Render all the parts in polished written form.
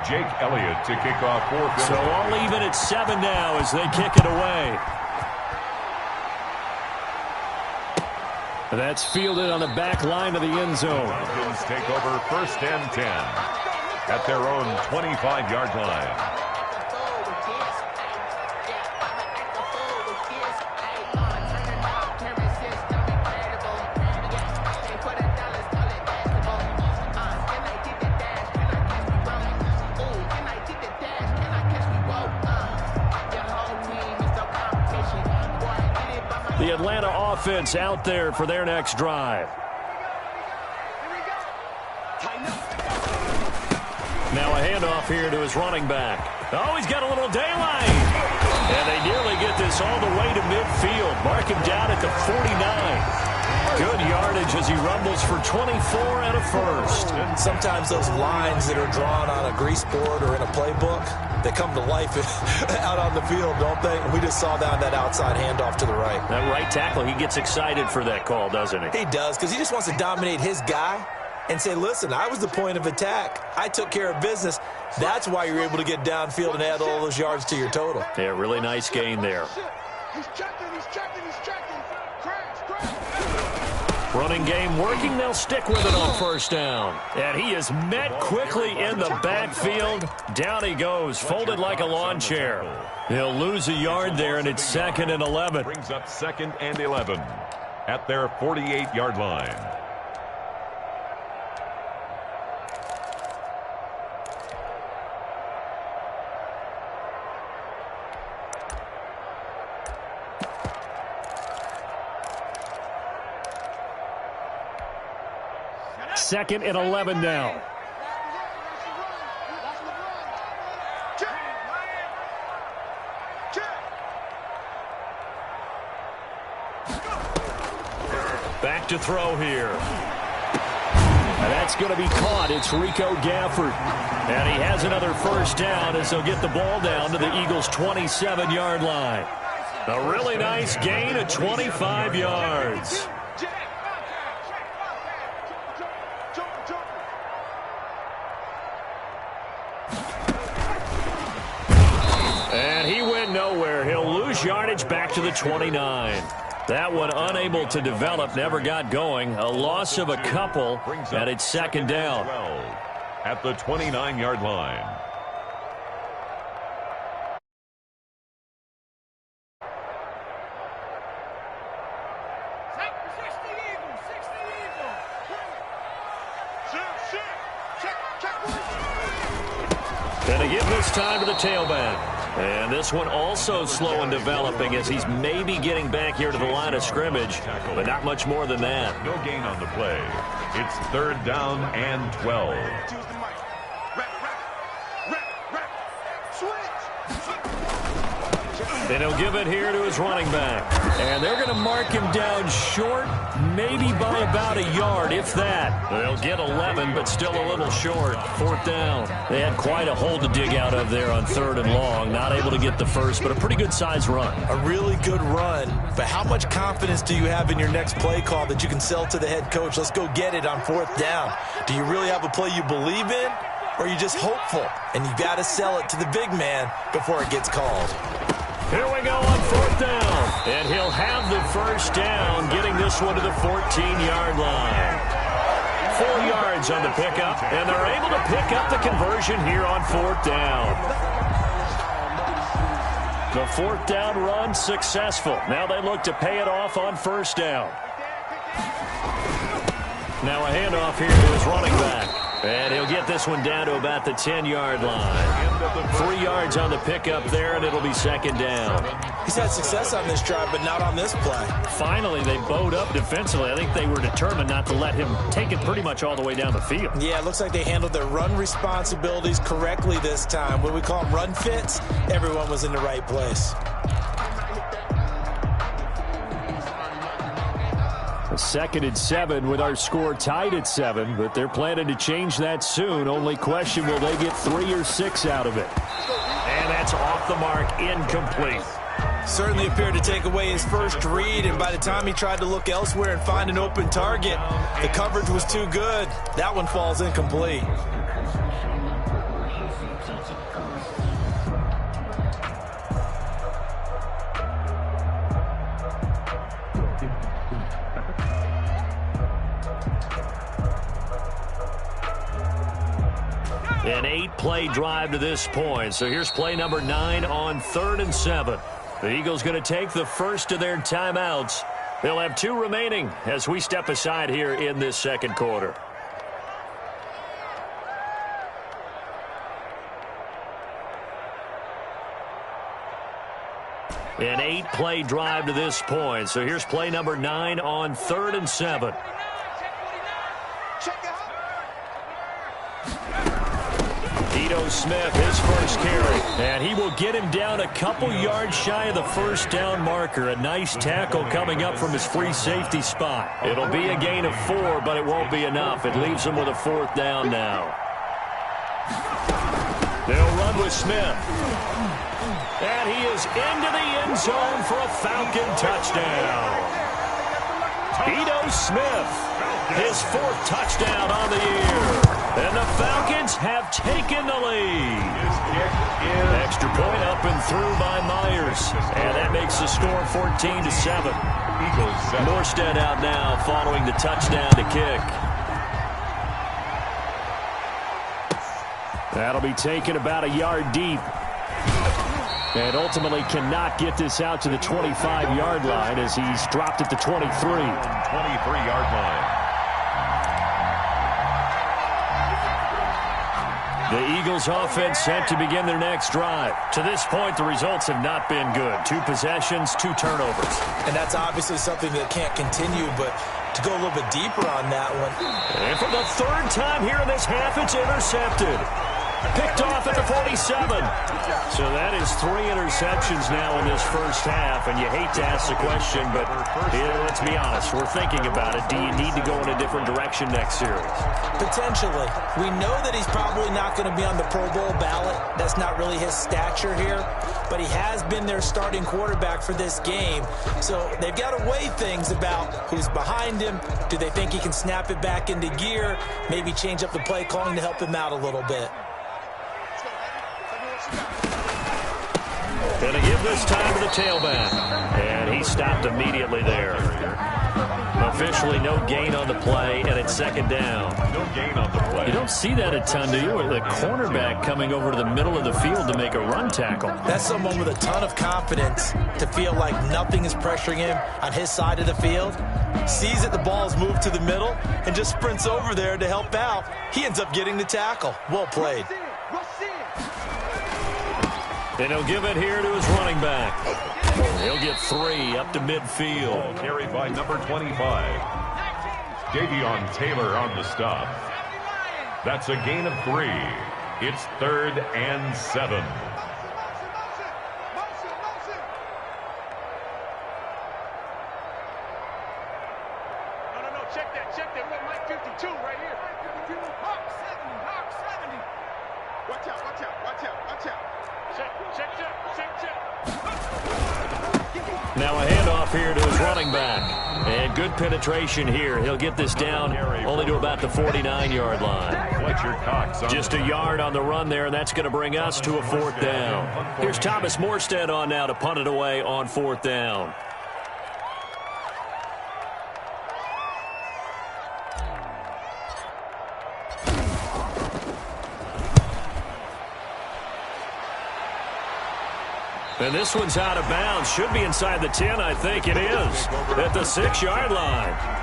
Jake Elliott to kick off fourth. So all even at 7 now as they kick it away. That's fielded on the back line of the end zone. Falcons take over 1st and 10 at their own 25-yard line. The Atlanta offense out there for their next drive. Now a handoff here to his running back. Oh, he's got a little daylight. And they nearly get this all the way to midfield. Mark him down at the 49. Good yardage as he rumbles for 24 and a first. Sometimes those lines that are drawn on a grease board or in a playbook, they come to life out on the field, don't they? And we just saw that outside handoff to the right. That right tackle, he gets excited for that call, doesn't he? He does, because he just wants to dominate his guy and say, listen, I was the point of attack. I took care of business. That's why you're able to get downfield and add all those yards to your total. Yeah, really nice gain there. He's checking. Running game working. They'll stick with it on 1st down. And he is met quickly in the backfield. Down he goes, folded like a lawn chair. He'll lose a yard there, and it's 2nd and 11. Brings up 2nd and 11 at their 48-yard line. Second and 11 now. Back to throw here. And that's going to be caught. It's Rico Gafford. And he has another 1st down as they'll get the ball down to the Eagles' 27-yard line. A really nice gain of 25 yards. And he went nowhere. He'll lose yardage back to the 29. That one unable to develop, never got going. A loss of a couple, and it's 2nd down. At the 29-yard line. And they give this time to the tailback. And this one also slow in developing as he's maybe getting back here to the line of scrimmage, but not much more than that. No gain on the play. It's 3rd down and 12. And he'll give it here to his running back. And they're going to mark him down short, maybe by about a yard, if that. They'll get 11, but still a little short. 4th down. They had quite a hole to dig out of there on 3rd and long. Not able to get the first, but a pretty good size run. A really good run. But how much confidence do you have in your next play call that you can sell to the head coach? Let's go get it on 4th down. Do you really have a play you believe in? Or are you just hopeful? And you got to sell it to the big man before it gets called. Here we go on 4th down. And he'll have the 1st down, getting this one to the 14-yard line. 4 yards on the pickup, and they're able to pick up the conversion here on 4th down. The 4th down run successful. Now they look to pay it off on 1st down. Now a handoff here to his running back. And he'll get this one down to about the 10-yard line. 3 yards on the pickup there, and it'll be 2nd down. He's had success on this drive, but not on this play. Finally, they bowed up defensively. I think they were determined not to let him take it pretty much all the way down the field. Yeah, it looks like they handled their run responsibilities correctly this time. What we call them run fits, everyone was in the right place. A 2nd and 7 with our score tied at 7, but they're planning to change that soon. Only question, will they get 3 or 6 out of it? And that's off the mark, incomplete. Certainly appeared to take away his first read, and by the time he tried to look elsewhere and find an open target, the coverage was too good. That one falls incomplete. An 8-play drive to this point. So here's play number 9 on 3rd and 7. The Eagles going to take the first of their timeouts. They'll have 2 remaining as we step aside here in this second quarter. An 8-play drive to this point. So here's play number 9 on 3rd and 7. Ito Smith, his first carry. And he will get him down a couple yards shy of the first down marker. A nice tackle coming up from his free safety spot. It'll be a gain of 4, but it won't be enough. It leaves him with a 4th down now. They'll run with Smith. And he is into the end zone for a Falcon touchdown. Ito Smith, his 4th touchdown on the year. And the Falcons have taken the lead. Extra point up and through by Myers. And that makes the score 14-7. Morstead out now following the touchdown to kick. That'll be taken about a yard deep. And ultimately cannot get this out to the 25-yard line as he's dropped at the 23. 23-yard line. The Eagles offense set to begin their next drive. To this point, the results have not been good. 2 possessions, 2 turnovers. And that's obviously something that can't continue, but to go a little bit deeper on that one. And for the 3rd time here in this half, it's intercepted. Picked off at the 47. So that is 3 interceptions now in this first half, and you hate to ask the question, but let's be honest, we're thinking about it. Do you need to go in a different direction next series? Potentially. We know that he's probably not going to be on the Pro Bowl ballot. That's not really his stature here, but he has been their starting quarterback for this game. So they've got to weigh things about who's behind him. Do they think he can snap it back into gear? Maybe change up the play calling to help him out a little bit. Going to give this time to the tailback. And he stopped immediately there. Officially no gain on the play, and it's 2nd down. No gain on the play. You don't see that a ton, do you? The cornerback coming over to the middle of the field to make a run tackle. That's someone with a ton of confidence to feel like nothing is pressuring him on his side of the field. Sees that the ball is moved to the middle and just sprints over there to help out. He ends up getting the tackle. Well played. And he'll give it here to his running back. He'll get 3 up to midfield. Carried by number 25. Davion Taylor on the stop. That's a gain of 3. It's 3rd and 7. No, check that. We got Mike 52 right here. Hawk 70. Watch out. Check. Now a handoff here to his running back. And good penetration here. He'll get this down only to about the 49-yard line. Just a yard on the run there, and that's going to bring us to a 4th down. Here's Thomas Morstead on now to punt it away on 4th down. And this one's out of bounds. Should be inside the 10, I think it is. At the 6-yard line.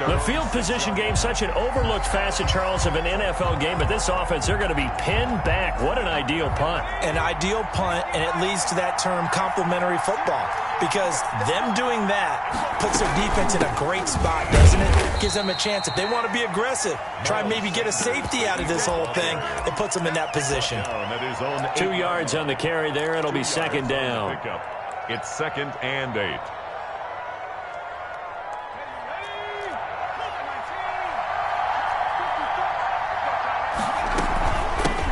The field position game, such an overlooked facet, Charles, of an NFL game, but this offense, they're going to be pinned back. What an ideal punt. An ideal punt, and it leads to that term complementary football, because them doing that puts their defense in a great spot, doesn't it? Gives them a chance. If they want to be aggressive, try and maybe get a safety out of this whole thing, it puts them in that position. 2 yards on the carry there. It'll be 2nd down. It's 2nd and 8.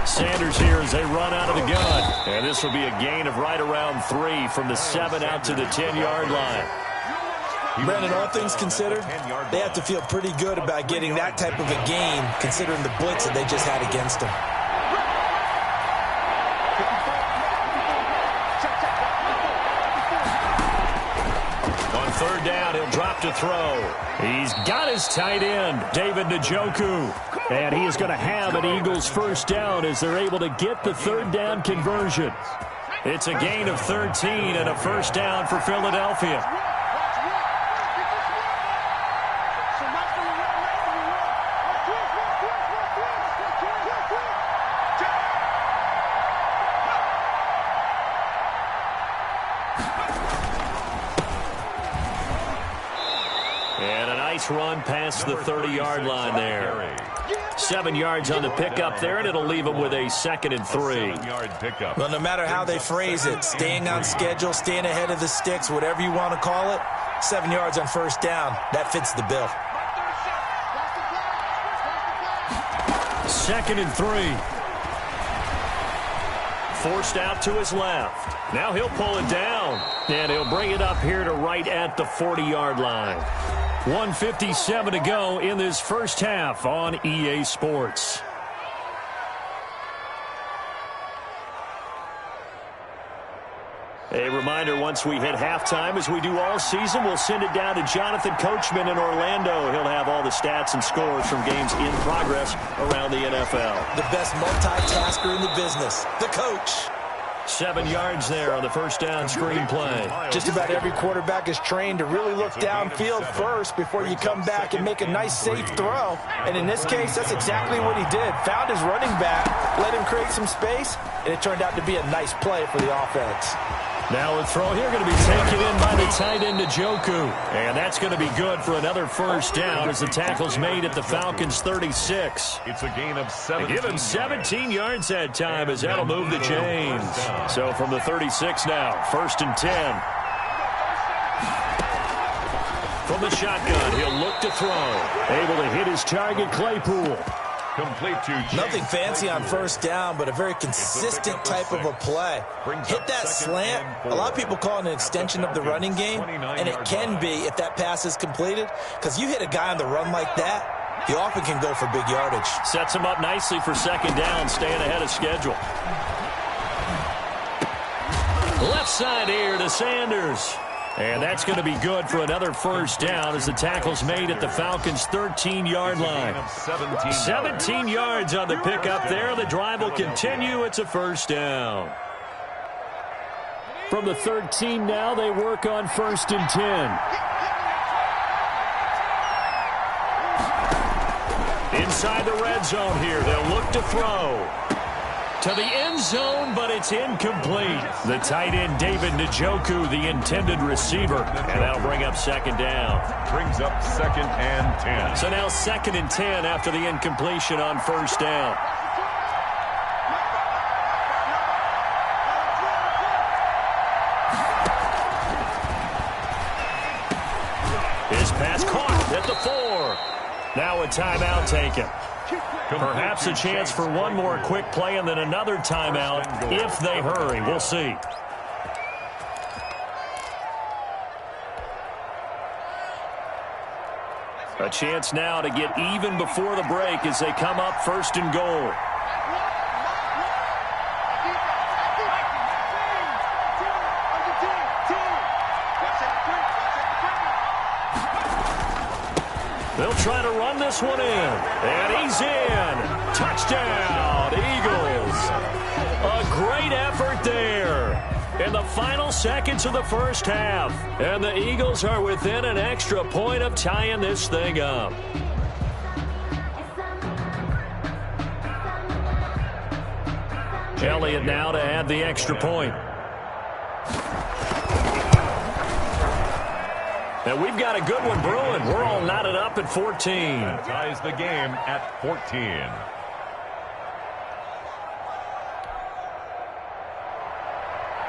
Sanders here as they run out of the gun. And this will be a gain of right around 3 from the 7 out to the 10-yard line. Brandon, all things considered, they have to feel pretty good about getting that type of a gain, considering the blitz that they just had against them. On third down, he'll drop to throw. He's got his tight end, David Njoku. And he is going to have an Eagles first down as they're able to get the third down conversion. It's a gain of 13 and a first down for Philadelphia. Run past the 30-yard line there. 7 yards on the pickup there, and it'll leave them with a 2nd and 3. Well, no matter how they phrase it, staying on schedule, staying ahead of the sticks, whatever you want to call it, 7 yards on first down, that fits the bill. 2nd and 3. Forced out to his left. Now he'll pull it down, and he'll bring it up here to right at the 40-yard line. 1:57 to go in this first half on EA Sports. A reminder, once we hit halftime, as we do all season, we'll send it down to Jonathan Coachman in Orlando. He'll have all the stats and scores from games in progress around the NFL. The best multitasker in the business, the coach. 7 yards there on the first down screen play. Just about every quarterback is trained to really look downfield first before you come back and make a nice, safe throw. And in this case, that's exactly what he did. Found his running back, let him create some space, and it turned out to be a nice play for the offense. Now a throw here going to be taken in by the tight end Njoku. And that's going to be good for another first down as the tackle's made at the Falcons' 36. It's a gain of 17. They give him 17 yards that time as that'll move the chains. So from the 36 now, 1st and 10. From the shotgun, he'll look to throw. Able to hit his target, Claypool. Complete to nothing fancy on first down, but a very consistent type of a play. Hit that slant. A lot of people call it an extension of the running game, and it can be if that pass is completed, because you hit a guy on the run like that, he often can go for big yardage. Sets him up nicely for 2nd down, staying ahead of schedule. Left side here to Sanders. And that's going to be good for another first down as the tackle's made at the Falcons' 13-yard line. 17 yards on the pickup there. The drive will continue. It's a first down. From the 13 now, they work on 1st and 10. Inside the red zone here. They'll look to throw. To the end zone, but it's incomplete. The tight end, David Njoku, the intended receiver. And that'll bring up 2nd down. Brings up 2nd and 10. So now 2nd and 10 after the incompletion on first down. His pass caught at the 4. Now a timeout taken. Perhaps a chance for one more quick play and then another timeout if they hurry. We'll see. A chance now to get even before the break as they come up 1st and goal. They'll try to run this one in. And he's in. Touchdown, Eagles. A great effort there in the final seconds of the first half. And the Eagles are within an extra point of tying this thing up. Elliott now to add the extra point. And we've got a good one brewing. We're all knotted up at 14. That ties the game at 14.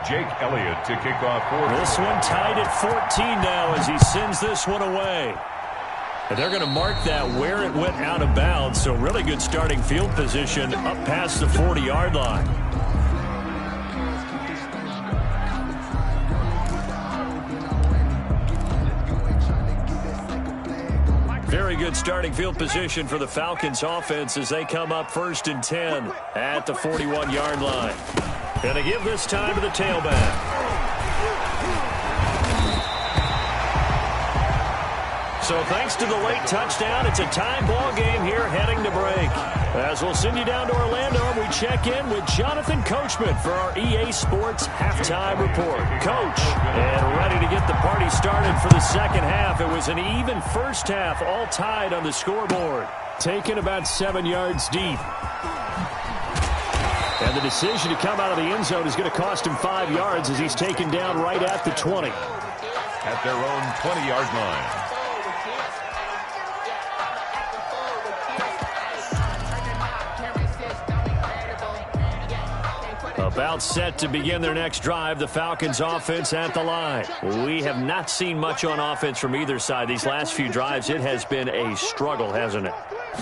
Jake Elliott to kick off for this one tied at 14 now as he sends this one away. And they're going to mark that where it went out of bounds. So really good starting field position up past the 40-yard line. Very good starting field position for the Falcons offense as they come up 1st and 10 at the 41-yard line. Going to give this time to the tailback. So thanks to the late touchdown, it's a tie ball game here heading to break. As we'll send you down to Orlando, we check in with Jonathan Coachman for our EA Sports Halftime Report. Coach, and ready to get the party started for the second half. It was an even first half, all tied on the scoreboard. Taken about 7 yards deep. And the decision to come out of the end zone is going to cost him 5 yards as he's taken down right at the 20. At their own 20-yard line. About set to begin their next drive, the Falcons offense at the line. We have not seen much on offense from either side. These last few drives, it has been a struggle, hasn't it?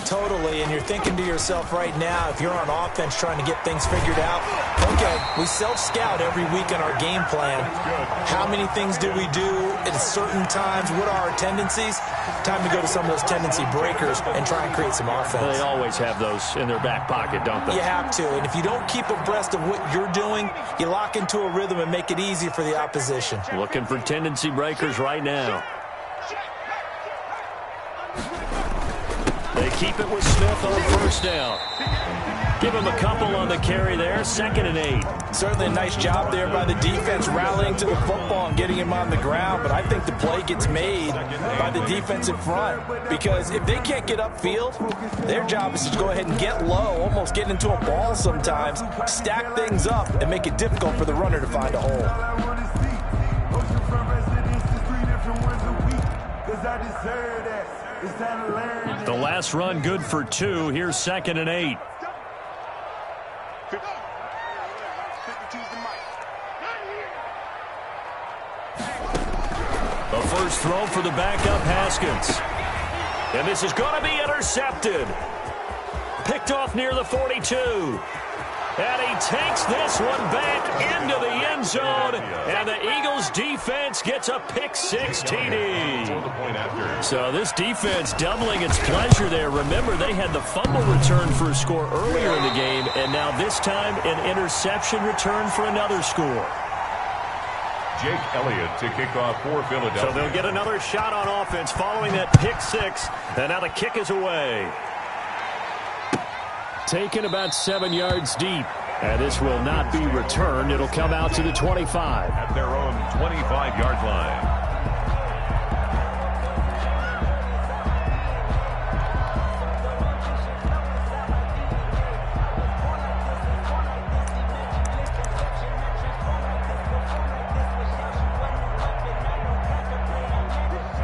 Totally, and you're thinking to yourself right now, if you're on offense trying to get things figured out, okay, we self-scout every week in our game plan. How many things do we do at certain times? What are our tendencies? Time to go to some of those tendency breakers and try and create some offense. They always have those in their back pocket, don't they? You have to, and if you don't keep abreast of what you're doing, you lock into a rhythm and make it easy for the opposition. Looking for tendency breakers right now. They keep it with Smith on first down. Give him a couple on the carry there, 2nd and 8. Certainly a nice job there by the defense rallying to the football and getting him on the ground, but I think the play gets made by the defensive front because if they can't get upfield, their job is to go ahead and get low, almost get into a ball sometimes, stack things up, and make it difficult for the runner to find a hole. The last run good for 2. Here's 2nd and 8. The first throw for the backup Haskins. And this is going to be intercepted. Picked off near the 42. And he takes this one back into the end zone. And the Eagles defense gets a pick-6 TD. So this defense doubling its pleasure there. Remember, they had the fumble return for a score earlier in the game. And now this time, an interception return for another score. Jake Elliott to kick off for Philadelphia. So they'll get another shot on offense following that pick-6. And now the kick is away. Taken about 7 yards deep. And this will not be returned. It'll come out to the 25. At their own 25-yard line.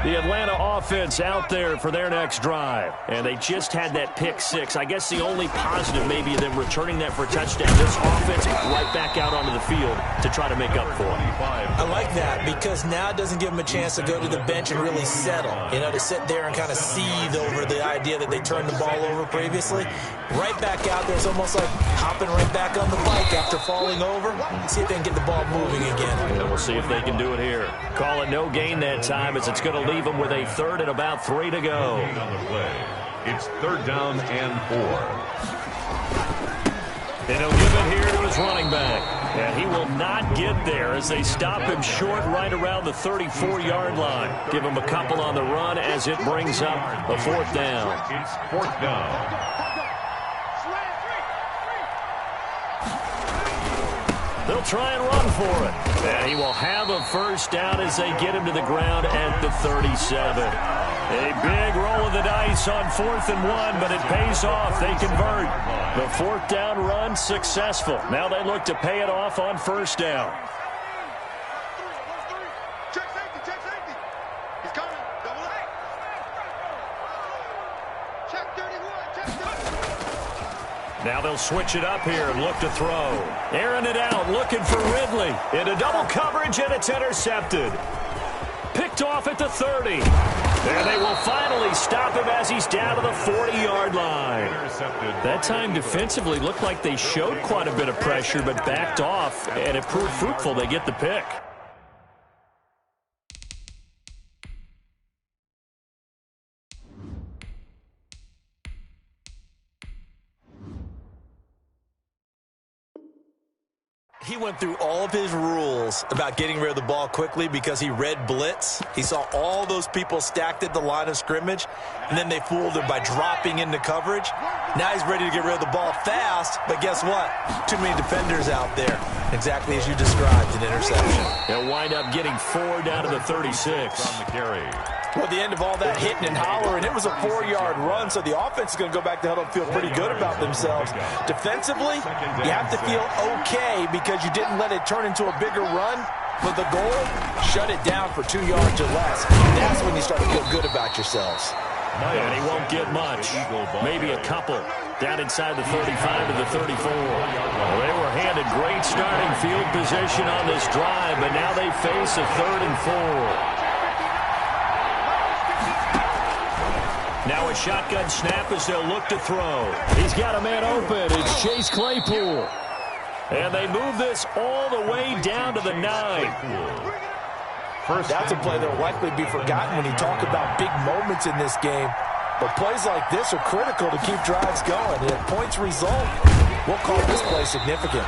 The Atlanta offense out there for their next drive. And they just had that pick-6. I guess the only positive maybe them returning that for a touchdown. This offense right back out onto the field to try to make up for it. I like that because now it doesn't give them a chance to go to the bench and really settle. You know, to sit there and kind of seethe over the idea that they turned the ball over previously. Right back out there. It's almost like hopping right back on the bike after falling over. See if they can get the ball moving again. And we'll see if they can do it here. Call it no gain that time as it's going to leave them with a 3rd and about 3 to go. On the play. It's 3rd down and 4. And he'll give it here to his running back. And he will not get there as they stop him short right around the 34-yard line. Give him a couple on the run as it brings up a 4th down. It's 4th down. They'll try and run for it. And he will have a first down as they get him to the ground at the 37. A big roll of the dice on 4th and 1, but it pays off. They convert. The 4th down run successful. Now they look to pay it off on 1st down. Check safety. He's coming. Double A. Check 31. Check 31. Now they'll switch it up here and look to throw. Airing it out, looking for Ridley. Into double coverage, and it's intercepted. Picked off at the 30. And they will finally stop him as he's down to the 40-yard line. That time defensively looked like they showed quite a bit of pressure, but backed off, and it proved fruitful. They get the pick. He went through all of his rules about getting rid of the ball quickly because he read blitz. He saw all those people stacked at the line of scrimmage, and then they fooled him by dropping into coverage. Now he's ready to get rid of the ball fast, but guess what? Too many defenders out there. Exactly as you described, an interception. They'll wind up getting 4 down to the 36. On the carry. Well, the end of all that hitting and hollering, it was a 4-yard run, so the offense is going to go back to huddle and feel pretty good about themselves. Defensively, you have to feel okay because you didn't let it turn into a bigger run. But the goal, shut it down for 2 yards or less. That's when you start to feel good about yourselves. And he won't get much. Maybe a couple. Down inside the 35 to the 34. Well, they were handed great starting field position on this drive, but now they face a 3rd and 4. Now a shotgun snap as they'll look to throw. He's got a man open. It's Chase Claypool. And they move this all the way down to the 9. That's a play that will likely be forgotten when you talk about big moments in this game. But plays like this are critical to keep drives going. And if points result, we'll call this play significant.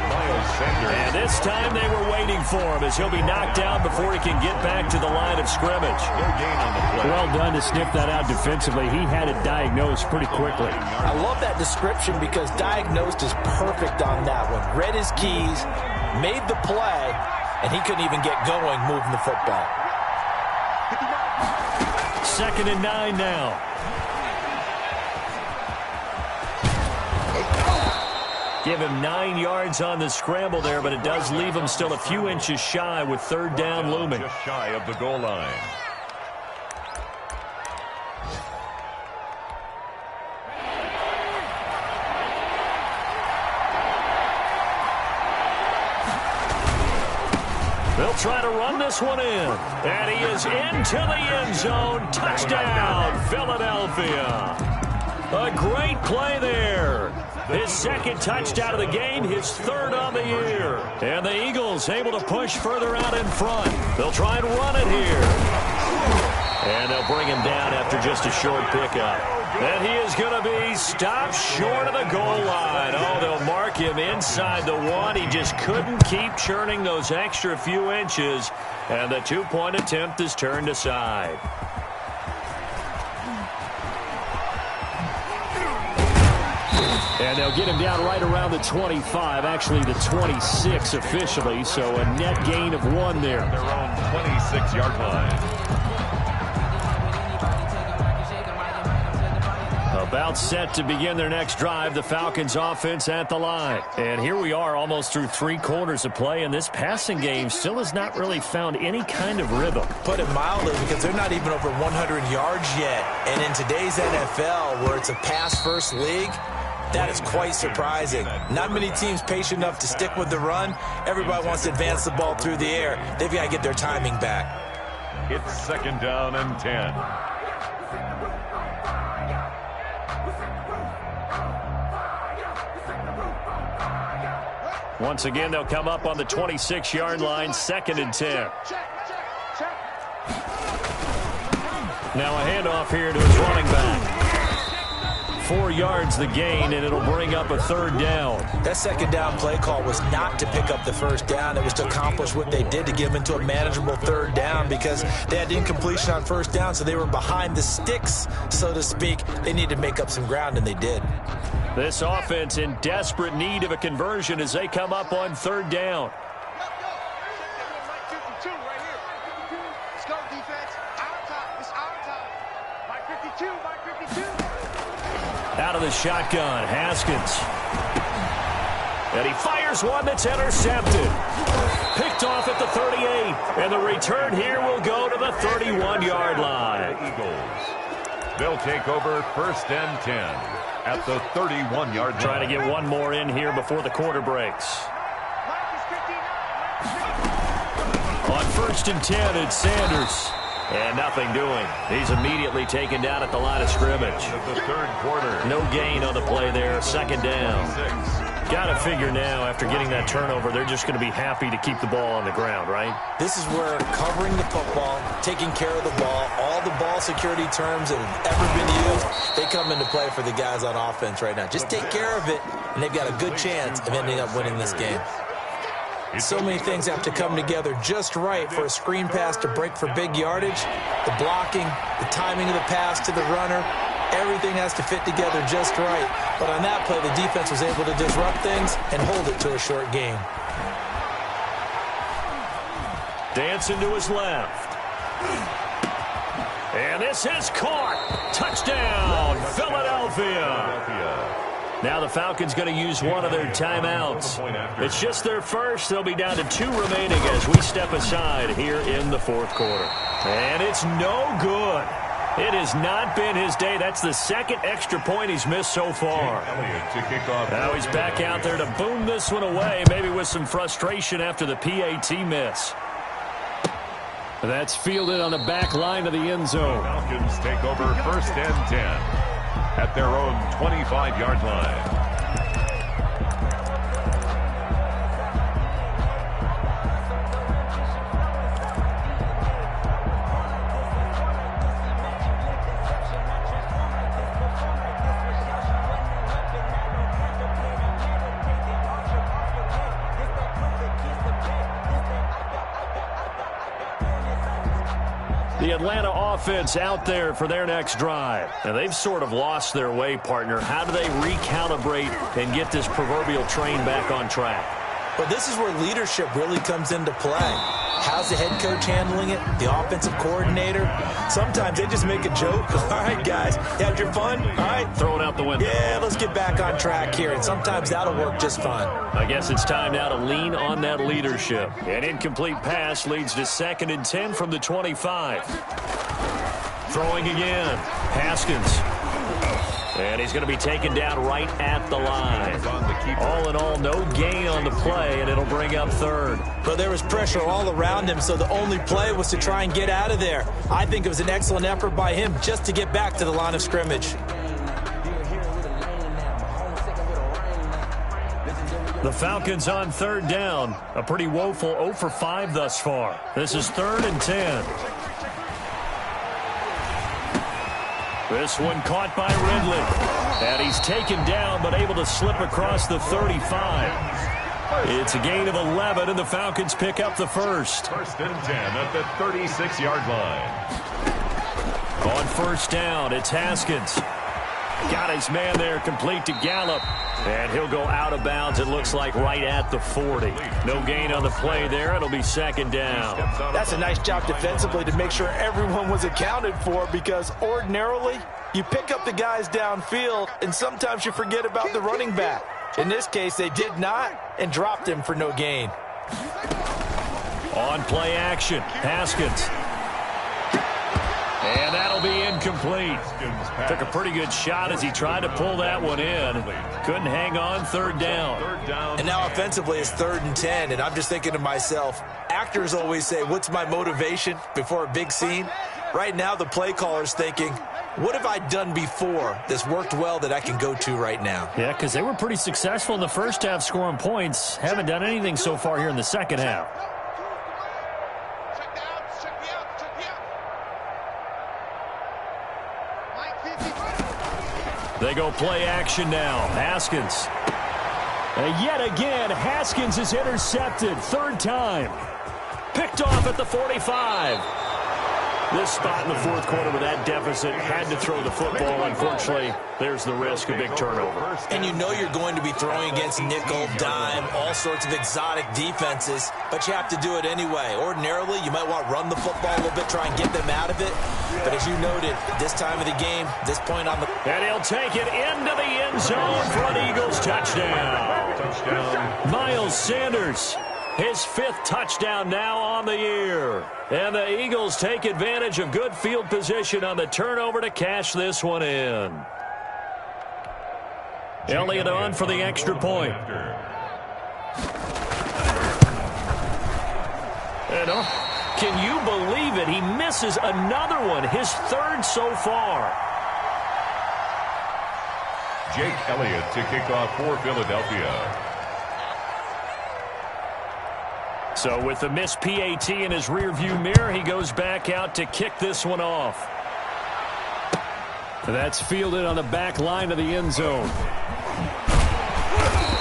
And this time they were waiting for him as he'll be knocked down before he can get back to the line of scrimmage. Well done to sniff that out defensively. He had it diagnosed pretty quickly. I love that description because diagnosed is perfect on that one. Read his keys, made the play, and he couldn't even get going moving the football. 2nd and 9 now. Give him 9 yards on the scramble there, but it does leave him still a few inches shy with 3rd down looming. Just shy of the goal line. They'll try to run this one in. And he is into the end zone. Touchdown, Philadelphia. A great play there. His 2nd touchdown of the game, his 3rd on the year. And the Eagles able to push further out in front. They'll try and run it here. And they'll bring him down after just a short pickup. And he is going to be stopped short of the goal line. Oh, they'll mark him inside the 1. He just couldn't keep churning those extra few inches. And the 2-point attempt is turned aside. And they'll get him down right around the 25, actually the 26 officially, so a net gain of 1 there. Their own 26-yard line. About set to begin their next drive, the Falcons offense at the line. And here we are almost through 3 quarters of play, and this passing game still has not really found any kind of rhythm. Put it mildly, because they're not even over 100 yards yet. And in today's NFL, where it's a pass-first league, that is quite surprising. Not many teams patient enough to stick with the run. Everybody wants to advance the ball through the air. They've got to get their timing back. It's 2nd down and 10. Once again, they'll come up on the 26-yard line, 2nd and 10. Now a handoff here to his running back. 4 yards the gain, and it'll bring up a 3rd down. That 2nd down play call was not to pick up the 1st down. It was to accomplish what they did, to get them into a manageable 3rd down, because they had incompletion on 1st down, so they were behind the sticks, so to speak. They needed to make up some ground, and they did. This offense in desperate need of a conversion as they come up on 3rd down. Out of the shotgun, Haskins. And he fires one that's intercepted. Picked off at the 38. And the return here will go to the 31-yard line. Eagles. They'll take over 1st and 10 at the 31-yard line. Trying to get one more in here before the quarter breaks. On 1st and 10, it's Sanders. And nothing doing. He's immediately taken down at the line of scrimmage. The 3rd quarter. No gain on the play there. 2nd down. Got to figure now, after getting that turnover, they're just going to be happy to keep the ball on the ground, right? This is where covering the football, taking care of the ball, all the ball security terms that have ever been used, they come into play for the guys on offense right now. Just take care of it, and they've got a good chance of ending up winning this game. So many things have to come together just right for a screen pass to break for big yardage. The blocking, the timing of the pass to the runner, everything has to fit together just right. But on that play, the defense was able to disrupt things and hold it to a short gain. Dancing to his left. And this is caught. Touchdown, Philadelphia. Now the Falcons going to use one of their timeouts. It's just their first. They'll be down to 2 remaining as we step aside here in the fourth quarter. And it's no good. It has not been his day. That's the second extra point he's missed so far. Now he's back out there to boom this one away, maybe with some frustration after the PAT miss. That's fielded on the back line of the end zone. Falcons take over 1st and 10 at their own 25-yard line. The Atlanta offense out there for their next drive. And they've sort of lost their way, partner. How do they recalibrate and get this proverbial train back on track? Well, this is where leadership really comes into play. How's the head coach handling it? The offensive coordinator? Sometimes they just make a joke. All right, guys, you had your fun? All right. Throw it out the window. Yeah, let's get back on track here. And sometimes that'll work just fine. I guess it's time now to lean on that leadership. An incomplete pass leads to 2nd and 10 from the 25. Throwing again. Haskins. And he's going to be taken down right at the line. All in all, no gain on the play, and it'll bring up 3rd. But there was pressure all around him, so the only play was to try and get out of there. I think it was an excellent effort by him just to get back to the line of scrimmage. The Falcons on 3rd down. A pretty woeful 0 for 5 thus far. This is 3rd and 10. This one caught by Ridley. And he's taken down, but able to slip across the 35. It's a gain of 11, and the Falcons pick up the first. 1st and 10 at the 36-yard line. On 1st down, it's Haskins. Got his man there, complete to Gallup. And he'll go out of bounds, it looks like, right at the 40. No gain on the play there. It'll be 2nd down. That's a nice job defensively to make sure everyone was accounted for, because ordinarily you pick up the guys downfield and sometimes you forget about the running back. In this case, they did not and dropped him for no gain. On play action, Haskins. And that'll be incomplete. Took a pretty good shot as he tried to pull that one in. Couldn't hang on, 3rd down. And now offensively it's 3rd and 10, and I'm just thinking to myself, actors always say, what's my motivation before a big scene? Right now the play caller's thinking, what have I done before that's worked well that I can go to right now? Yeah, because they were pretty successful in the first half scoring points. Haven't done anything so far here in the second half. They go play action now. Haskins. And yet again, Haskins is intercepted. 3rd time. Picked off at the 45. This spot in the fourth quarter with that deficit, had to throw the football. Unfortunately, there's the risk of big turnover. And you know you're going to be throwing against nickel, dime, all sorts of exotic defenses, but you have to do it anyway. Ordinarily, you might want to run the football a little bit, try and get them out of it. But as you noted, this time of the game, this point on the... And he'll take it into the end zone for an Eagles touchdown. Miles Sanders. His 5th touchdown now on the year. And the Eagles take advantage of good field position on the turnover to cash this one in. Elliott on for the extra point. And can you believe it? He misses another one, his 3rd so far. Jake Elliott to kick off for Philadelphia. So with the missed PAT in his rearview mirror, he goes back out to kick this one off. That's fielded on the back line of the end zone.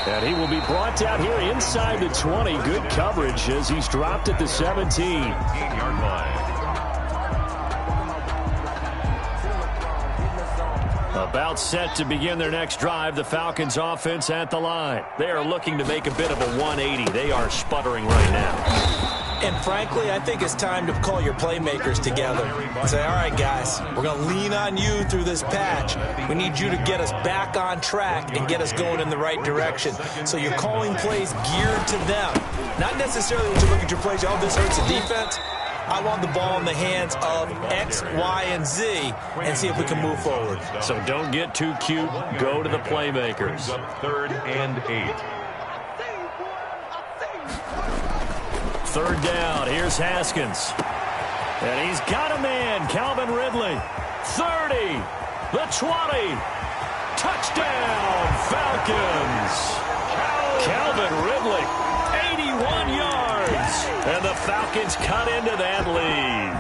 And he will be brought down here inside the 20. Good coverage as he's dropped at the 17. 18-yard line. About set to begin their next drive, the Falcons offense at the line. They are looking to make a bit of a 180. They are sputtering right now. And frankly, I think it's time to call your playmakers together and say, all right, guys, we're going to lean on you through this patch. We need you to get us back on track and get us going in the right direction. So you're calling plays geared to them. Not necessarily when you look at your plays, oh, this hurts the defense. I want the ball in the hands of X, Y, and Z and see if we can move forward. So don't get too cute. Go to the playmakers. Up 3rd and 8. 3rd down. Here's Haskins. And he's got a man, Calvin Ridley. 30. The 20. Touchdown, Falcons. Calvin Ridley. 81 yards. And the Falcons cut into that lead.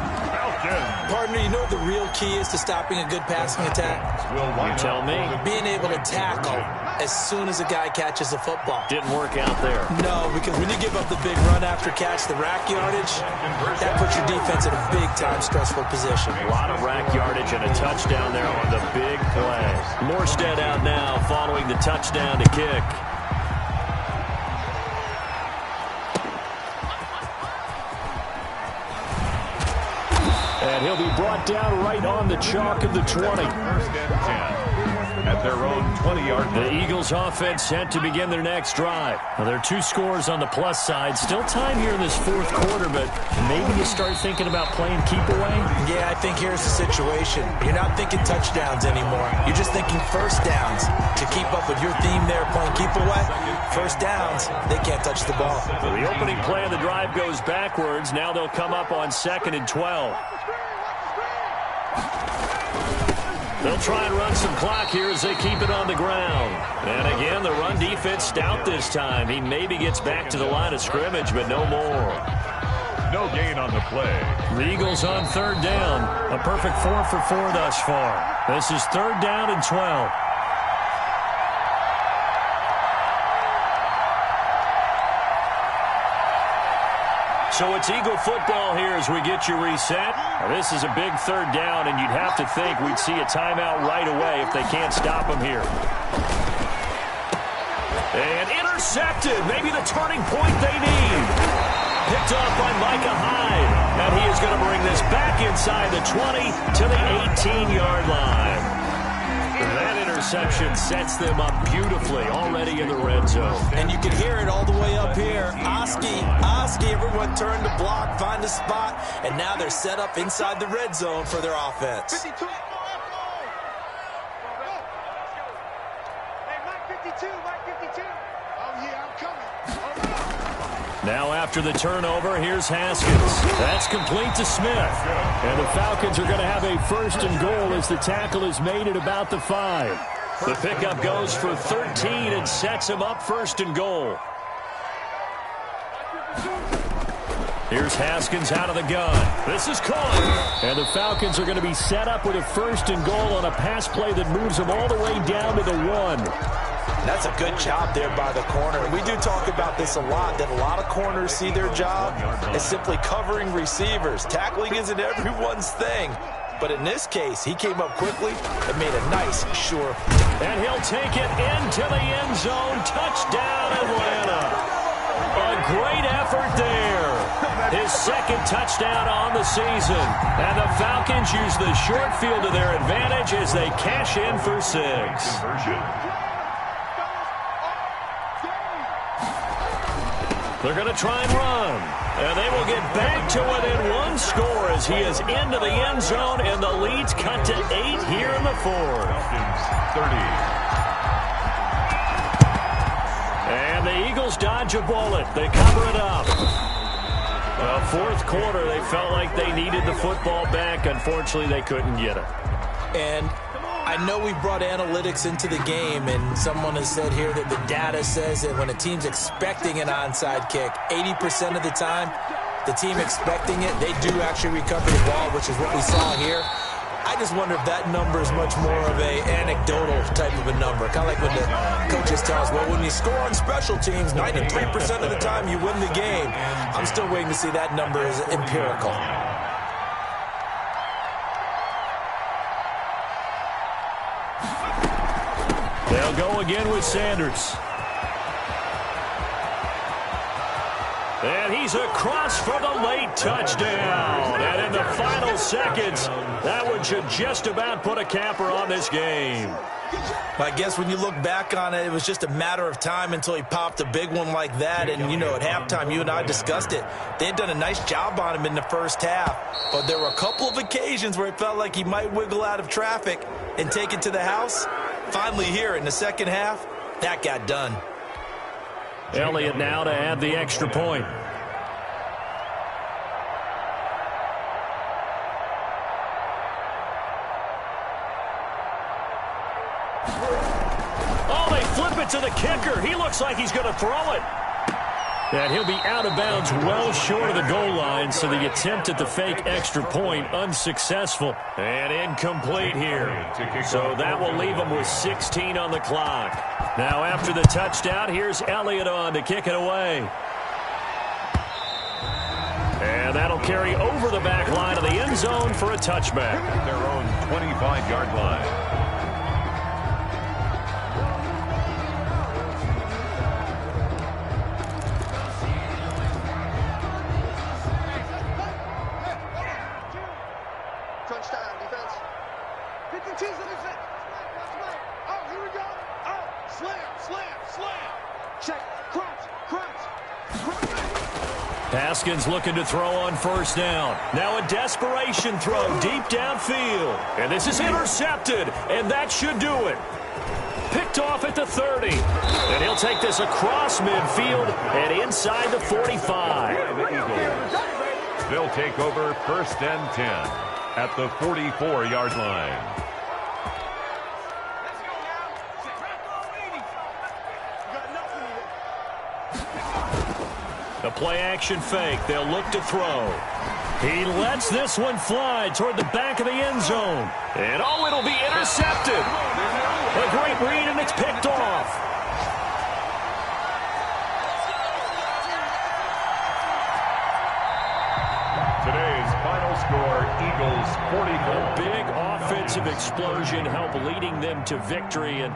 Partner, you know what the real key is to stopping a good passing attack? You tell me. Being able to tackle as soon as a guy catches the football. Didn't work out there. No, because when you give up the big run after catch, the rack yardage, that puts your defense in a big-time stressful position. A lot of rack yardage and a touchdown there on the big play. Morstead out now following the touchdown to kick. And he'll be brought down right on the chalk of the 20. 1st and 10. At their own 20-yard line. The Eagles offense set to begin their next drive. Now, there are 2 scores on the plus side. Still time here in this 4th quarter, but maybe you start thinking about playing keep away? Yeah, I think here's the situation. You're not thinking touchdowns anymore. You're just thinking first downs. To keep up with your theme there, playing keep away, first downs, they can't touch the ball. So the opening play of the drive goes backwards. Now they'll come up on 2nd and 12. They'll try and run some clock here as they keep it on the ground. And again, the run defense stout this time. He maybe gets back to the line of scrimmage, but no more. No gain on the play. The Eagles on 3rd down. A perfect 4 for 4 thus far. This is 3rd down and 12. So it's Eagle football here as we get you reset. Now, this is a big 3rd down, and you'd have to think we'd see a timeout right away if they can't stop him here. And intercepted. Maybe the turning point they need. Picked off by Micah Hyde. And he is going to bring this back inside the 20 to the 18-yard line. That interception sets them up beautifully already in the red zone. And you can hear it all the way up here. Oski, everyone turned to block, find a spot, and now they're set up inside the red zone for their offense. 52. Hey, Mike 52, Mike 52. Oh, yeah, I'm coming. Now after the turnover, here's Haskins. That's complete to Smith. And the Falcons are going to have a 1st and goal as the tackle is made at about the 5. The pickup goes for 13 and sets him up 1st and goal. Here's Haskins out of the gun. This is caught. And the Falcons are going to be set up with a 1st and goal on a pass play that moves them all the way down to the 1. That's a good job there by the corner. We do talk about this a lot, that a lot of corners see their job as simply covering receivers. Tackling isn't everyone's thing. But in this case, he came up quickly and made a nice, sure. And he'll take it into the end zone. Touchdown, Atlanta. A great effort there. His 2nd touchdown on the season. And the Falcons use the short field to their advantage as they cash in for 6. They're going to try and run. And they will get back to within 1 score as he is into the end zone, and the lead's cut to 8 here in the 4th. 30. And the Eagles dodge a bullet. They cover it up. 4th quarter, they felt like they needed the football back. Unfortunately, they couldn't get it. And I know we brought analytics into the game, and someone has said here that the data says that when a team's expecting an onside kick, 80% of the time, the team expecting it, they do actually recover the ball, which is what we saw here. I just wonder if that number is much more of a anecdotal type of a number. Kind of like when the coaches tell us, well, when you score on special teams, 93% of the time you win the game. I'm still waiting to see that number is empirical. They'll go again with Sanders. And he's across for the late touchdown. And in the final seconds, that one should just about put a capper on this game. I guess when you look back on it, it was just a matter of time until he popped a big one like that. And, you know, at halftime, you and I discussed it. They had done a nice job on him in the first half. But there were a couple of occasions where it felt like he might wiggle out of traffic and take it to the house. Finally here in the second half, that got done. Elliott now to add the extra point. Oh, they flip it to the kicker. He looks like he's going to throw it. And he'll be out of bounds well short of the goal line, so the attempt at the fake extra point unsuccessful. And incomplete here. So that will leave him with 16 on the clock. Now after the touchdown, here's Elliott on to kick it away. And that'll carry over the back line of the end zone for a touchback. Their own 25-yard line. Haskins looking to throw on first down. Now a desperation throw deep downfield. And this is intercepted, and that should do it. Picked off at the 30. And he'll take this across midfield and inside the 45. The Eagles. They'll take over first and 10 at the 44-yard line. The play-action fake. They'll look to throw. He lets this one fly toward the back of the end zone. And, oh, it'll be intercepted. A great read, and it's picked off. Today's final score, Eagles 44. A big offensive explosion helped leading them to victory. And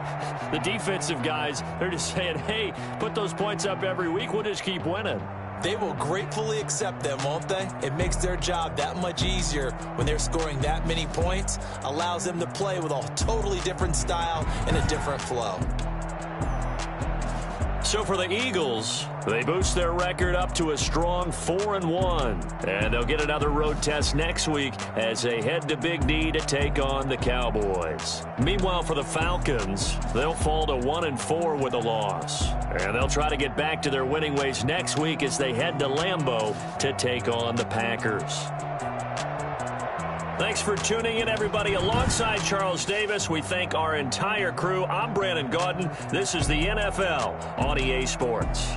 the defensive guys, they're just saying, hey, put those points up every week. We'll just keep winning. They will gratefully accept them, won't they? It makes their job that much easier when they're scoring that many points. Allows them to play with a totally different style and a different flow. So for the Eagles, they boost their record up to a strong 4-1. And they'll get another road test next week as they head to Big D to take on the Cowboys. Meanwhile, for the Falcons, they'll fall to 1-4 with a loss. And they'll try to get back to their winning ways next week as they head to Lambeau to take on the Packers. Thanks for tuning in, everybody. Alongside Charles Davis, we thank our entire crew. I'm Brandon Gaudin. This is the NFL on EA Sports.